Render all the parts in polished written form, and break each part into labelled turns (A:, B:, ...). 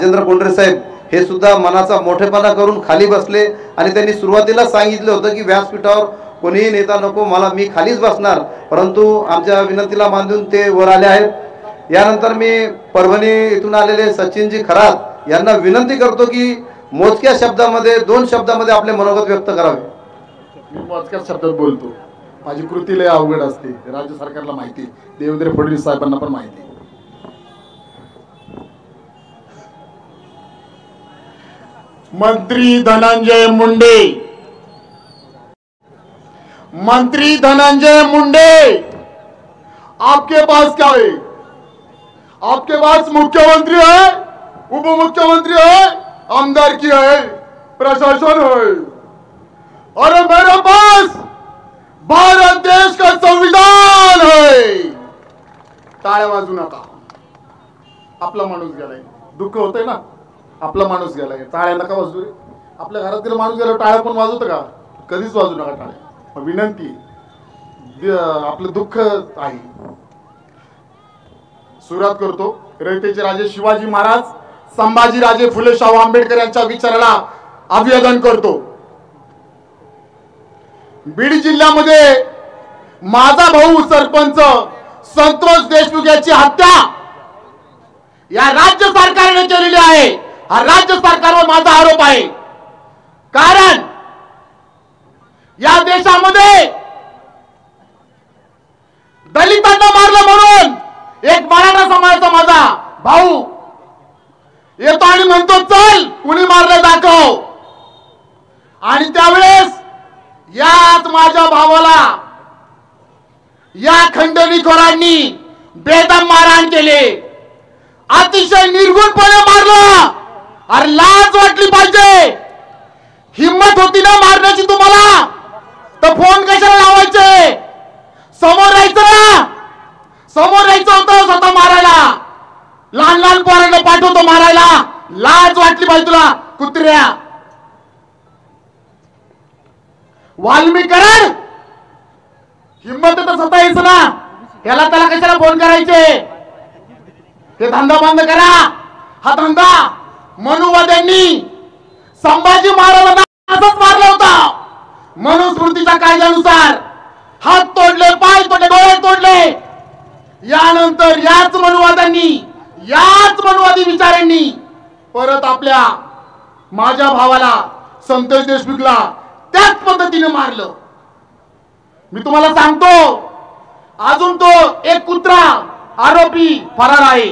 A: राजेंद्र कोंडरे साहेब हे सुद्धा मनाचा मोठेपणा करून खाली बसले आणि त्यांनी सुरुवातीला सांगितलं होतं की व्यासपीठावर कोणीही नेता नको, मी खालीच बसणार, परंतु आमच्या विनंतीला मान देऊन ते वर आले आहेत। यानंतर मी परभणी इथून आलेले सचिनजी खरात यांना विनंती करतो की मोजक्या शब्दामध्ये 2 शब्दामध्ये आपले मनोगत व्यक्त करावे।
B: मी मोजक्या शब्दात बोलतो, माझी कृती लय अवघड असते, राज्य सरकारला माहिती, देवेंद्र फडणवीस साहेबांना पण माहिती। मंत्री धनंजय मुंडे, आपके पास क्या है? आपके पास मुख्यमंत्री है, उप मुख्यमंत्री है, आमदारकी है, प्रशासन है, और मेरे पास भारत देश का संविधान है। टाळ्या वाजू नका, आपला माणूस गेलाय, दुःख होतंय ना, आपला माणूस गेलाय, टाळ्या नका वाजू रे। आपल्या घरातील माणूस गेला टाळ्या पण वाजवतं का? कधीच वाजू नका टाळ्या। विनंती, आपलं दुःख आहे। सुरुवात करतो, रयतेचे राजे शिवाजी महाराज, संभाजीराजे फुले शाहू आंबेडकर यांच्या विचाराला अभिवादन करतो। बीड जिल्ह्यामध्ये माझा भाऊ सरपंच संतोष देशमुख याची हत्या या राज्य सरकारने केलेली आहे। हा राज्य सरकारवर माझा आरोप आहे, कारण या देशामध्ये दलितांना मारलं म्हणून एक मराठा समाजाचा माझा भाऊ येतो आणि म्हणतो चल कुणी मारलं दाखव, आणि त्यावेळेस याच माझ्या भावाला या खंडणीखोरांनी बेदम मारहाण केले, अतिशय निर्गुणपणे मारलं। अरे लाज वाटली पाहिजे, हिम्मत होती ना मारण्याची तुम्हाला, तर फोन कशाला लावायचे? समोर यायचं ना, समोर यायचं होतं स्वतः मारायला। लहान पोरांना पाठवतो मारायला, लाज वाटली पाहिजे तुला कुत्र्या। वाल्मीकरण हिम्मत तर स्वतः यायचं ना, त्याला कशाला फोन करायचे? ते धंदा बंद करा। हा धंदा मनुवाद्यांनी संभाजी महाराजांना असंच मारलं होतं, मनुस्मृतीच्या कायद्यानुसार। हात तोडले, पाय तोडले, डोळे तोडले। यानंतर याच मनुवादी विचारांनी परत आपल्या माझ्या भावाला संतोष देशमुखला त्याच पद्धतीने मारलं। मी तुम्हाला सांगतो, अजून तो एक कुत्रा आरोपी फरार आहे।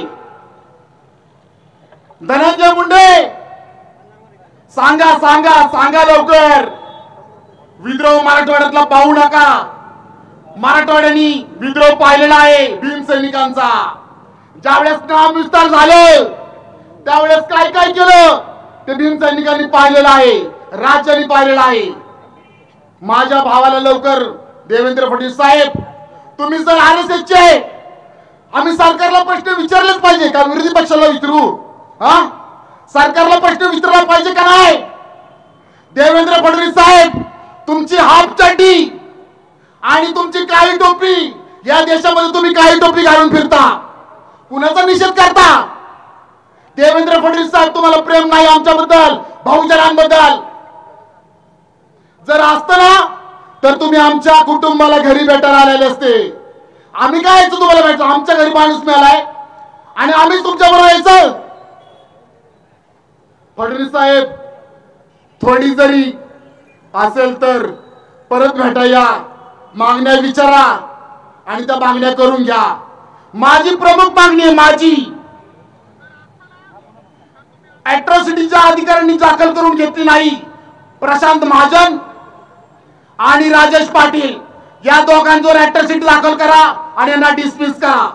B: धनंजय मुंडे, सांगा लवकर, विद्रोह मराठवाड्यातला पाहू नका। मराठवाड्यानी विद्रोह पाहिलेला आहे भीम सैनिकांचा। ज्यावेळेस नाम विस्तार झाले त्यावेळेस काय केलं ते भीम सैनिकांनी पाहिलेलं आहे, राज्यांनी पाहिलेलं आहे। माझ्या भावाला लवकर, देवेंद्र फडणवीस साहेब, तुम्ही जर आरएसएसचे, आम्ही सरकारला प्रश्न विचारलेच पाहिजे का? विरोधी पक्षाला विचारू? हा, सरकारला प्रश्न विचारला पाहिजे का नाही? देवेंद्र फडणवीस साहेब, तुमची हाफ चड्डी आणि तुमची काळी टोपी, या देशामध्ये तुम्ही काळी टोपी घालून फिरता, कुणाचा निषेध करता? देवेंद्र फडणवीस साहेब, तुम्हाला प्रेम नाही आमच्याबद्दल, बहुजनांबद्दल? जर असतं ना तर तुम्ही आमच्या कुटुंबाला घरी भेटायला आलेले असते। आम्ही काय यायचं तुम्हाला भेटायचं? आमच्या घरी माणूस मिळालाय आणि आम्ही तुमच्या बरोबर यायचं? फडणवीस साहेब, थोडी जरी असेल तर परत भेटाया, मागण्या विचारा आणि त्या मागण्या करून घ्या। माझी प्रमुख मागणी आहे, माझी अॅट्रॉसिटीच्या अधिकाऱ्यांनी दाखल करून घेतली नाही। प्रशांत महाजन आणि राजेश पाटील या दोघांवर अॅट्रॉसिटी दाखल करा आणि यांना डिसमिस करा।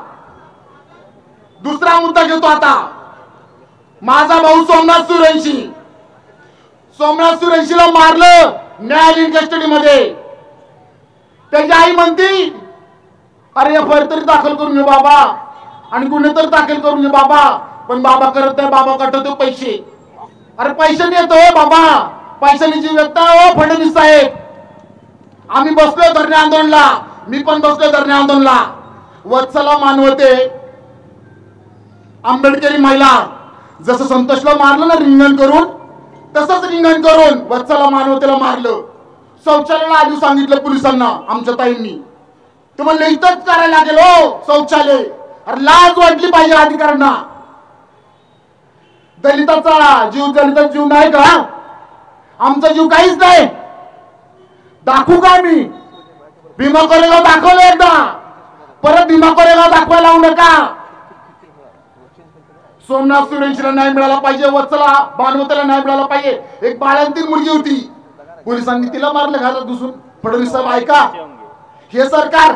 B: दुसरा मुद्दा घेतो आता, माझा भाऊ सोमनाथ सुरेशीला मारलं न्यायालयीन कस्टडी मध्ये। त्याची आई म्हणती अरे एफआयआर तरी दाखल करून घे बाबा आणि गुन्हे तर दाखल करून घे बाबा, पण बाबा करत नाही, बाबा कटवतो पैसे। अरे पैशाने येतो बाबा, पैशाने जीव व्यक्त हो फडणवीस साहेब। आम्ही बसलोय धरणे आंदोलनाला, मी पण बसलोय धरणे आंदोलनाला। वत्सला मानवते, आंबेडकरी महिला जसं संतोषला मारलं ना रिंगण करून, तसंच रिंगण करून वत्सला मानवतेला मारलं. शौचालयाला आधी सांगितलं पोलिसांना आमच्या ताईंनी, तर म्हणलं इथंच करायला लागेल हो शौचालय. अरे लाज वाटली पाहिजे अधिकाऱ्यांना. दलिताचा जीव नाही का? आमचा जीव काहीच नाही. दाखवू का मी? भीमा कोरेगाव दाखवलं एकदा, परत भीमा कोरेगाव दाखवायला लावू नका. सोमनाथ सुरेशला नाही मिळाला पाहिजे, वत्सला भानुमतीला नाही मिळाला पाहिजे. एक बाळंतीण मुलगी होती, पोलिसांनी तिला मारलं घालत घुसून. फडणवीस साहेब ऐका, हे सरकार,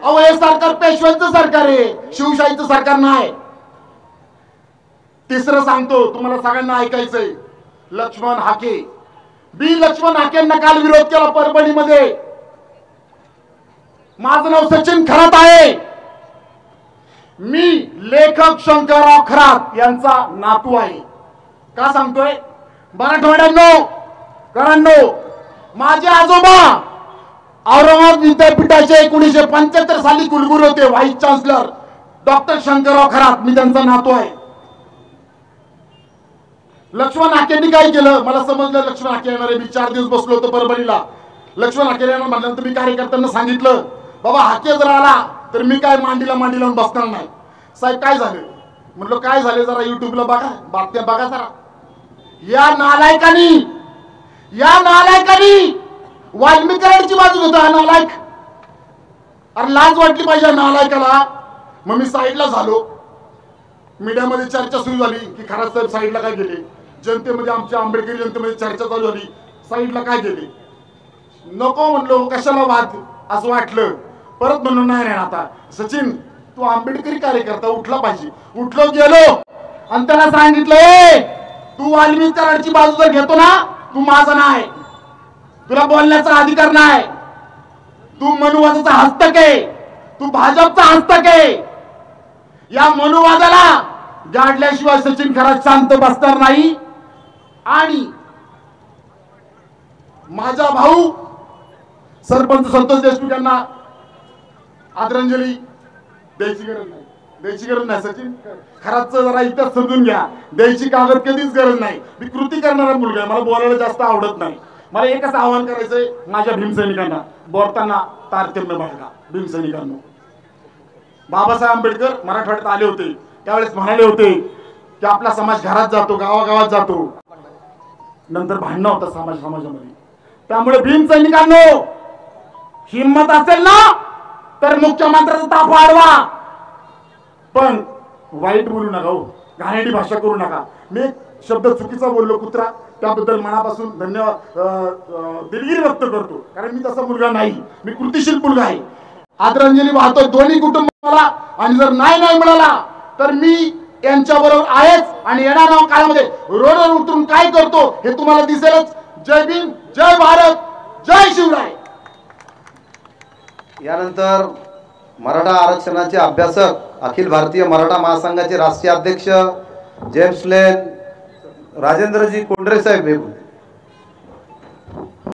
B: अहो हे सरकार पेशव्यांचं सरकार आहे, शिवशाहीचं सरकार नाही. तिसरं सांगतो तुम्हाला सगळ्यांना ऐकायचंय. लक्ष्मण हाके, लक्ष्मण हाकेंना काल विरोध केला परभणीमध्ये. माझं नाव सचिन खरात आहे. मी लेखक शंकरराव खरात यांचा नातू आहे. का सांगतोय? मराठवाड्यांनो, करांनो, माझे आजोबा औरंगाबाद विद्यापीठाचे 1975 साली कुलगुरू होते, vice chancellor doctor Shankarrao Kharat. मी त्यांचा नातू आहे. लक्ष्मण हाकेंनी काय केलं मला समजलं. लक्ष्मण हाके येणार आहे. मी 4 दिवस बसलो होतो परभणीला. लक्ष्मण हाके येणार म्हटल्यानंतर मी कार्यकर्त्यांना सांगितलं, बाबा हाके जर आला तर मी काय मांडीला बसणार नाही. साहेब काय झालं? म्हटलं काय झाले जरा युट्यूबला बघा, बातम्या बघा जरा. या नालायकांनी वाल्मिकरांची बाजू घेतो. हा नालायक. अरे लाज वाटली पाहिजे नालायकाला. मग मी साईडला झालो. मीडियामध्ये चर्चा सुरू झाली की खरात साहेब साईडला काय गेले. जनतेमध्ये, आमच्या आंबेडकरी जनतेमध्ये चर्चा चालू झाली, साईडला काय गेले. नको म्हणलो, कशाला वाद असं वाटलं. परत म्हणून नाही रे आता सचिन तू आंबेडकरी कार्यकर्ता उठला पाहिजे. उठलो, गेलो आणि त्याला सांगितलं, तू वाल्मिकरांची बाजू जर घेतो ना, तू माझा नाही, तुला बोलण्याचा अधिकार नाही, तू मनुवादाचा हस्तक आहे, तू भाजपचा हस्तक आहे. या मनुवादाला गाडल्याशिवाय सचिन खरात शांत बसणार नाही. आणि माझा भाऊ सरपंच संतोष देशमुख यांना आदरांजली द्यायची गरज नाही. सचिन खरातचं जरा इतिहास समजून घ्या. द्यायची कागद कधीच गरज नाही. मी कृती करणारा मुलगा आहे, मला बोलायला जास्त आवडत नाही. मला एकच आवाहन करायचंय माझ्या भीमसैनिकांना, बोलताना तारतम्य बाळगा. भीमसैनिकांना, बाबासाहेब आंबेडकर मराठवाड्यात आले होते, त्यावेळेस म्हणाले होते की आपला समाज घरात जातो, गावागावात जातो. नंतर भांडणं होतं समाजामध्ये. त्यामुळे भीमसैनिकांनो, हिम्मत असेल ना तर मुख्यमंत्र्याचा ताप वाढवा, पण वाईट बोलू नका हो, घाणेरडी भाषा करू नका. मी एक शब्द चुकीचा बोललो कुत्रा, त्याबद्दल मनापासून धन्यवाद, दिलगिरी व्यक्त करतो. कारण मी तसा मुलगा नाही, मी कृतिशील मुलगा आहे. आदरांजली वाहतो दोन्ही कुटुंबाला. आणि जर नाही मिळाला तर मी यांच्याबरोबर आहेच. आणि येणाऱ्या काळामध्ये रोडवर उतरून काय करतो हे तुम्हाला दिसेलच. जय भीम, जय भारत, जय शिवराय.
A: यानंतर मराठा आरक्षणाचे अभ्यासक, अखिल भारतीय मराठा महासंघाचे राष्ट्रीय अध्यक्ष जेम्स लेन राजेंद्रजी कोंडरे साहेब